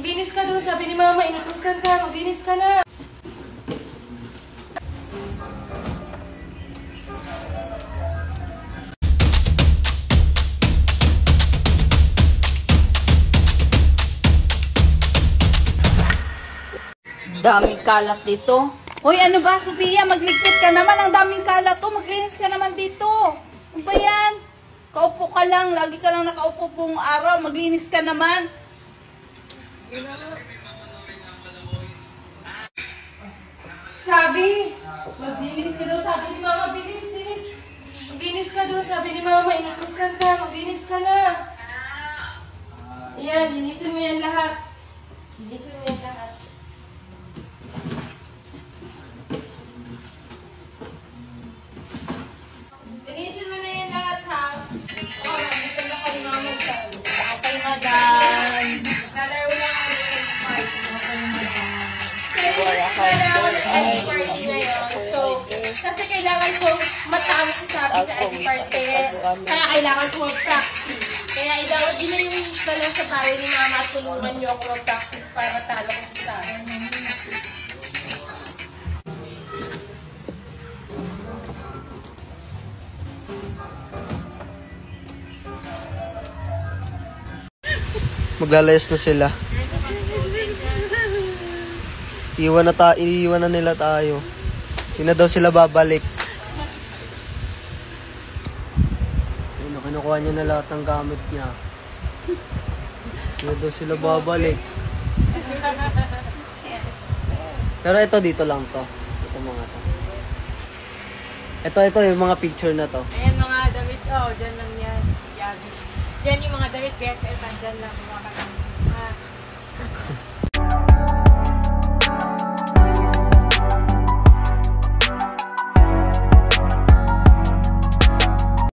Maglinis ka doon. Sabi ni Mama, inutusan ka. Maglinis ka na. Daming kalat dito. Hoy, ano ba, Sofia? Magligpit ka naman. Ang daming kalat to. Maglinis ka naman dito. Ano ba yan? Kaupo ka lang. Lagi ka lang nakaupo buong araw. Maglinis ka naman. Sabi, maglinis ka doon. Sabi ni Mama, bilis. Maglinis ka doon. Sabi ni Mama, inutusan ka. Maglinis ka na. Ayan, linisin mo yan lahat. Linisin mo yan lahat. Linisin mo na yan lahat, ha? Oo, nandito na kayo mga magsabi. Okay, madam. Nalaro lang kami ng party. Nalaro ng ID party ngayon. So, kasi kailangan ko matawag sa sabi sa ID party. Kaya kailangan ko mag-practice. Kaya idawag din na yung talang sa tayo ni Mama at tulungan niyo ako mag-practice para matalo ko sa sabi. Maglalayas na sila. Iwan na nila tayo. Hindi na daw sila babalik. Ayun, kinukuha niya na lahat ng gamit niya. Hindi na daw sila babalik. Pero ito dito lang to. Ito mga to. Ito yung mga picture na to. Ayan mga damit. Oh, dyan lang yan. Yan. Dyan yung mga damit. BFF. Dyan lang.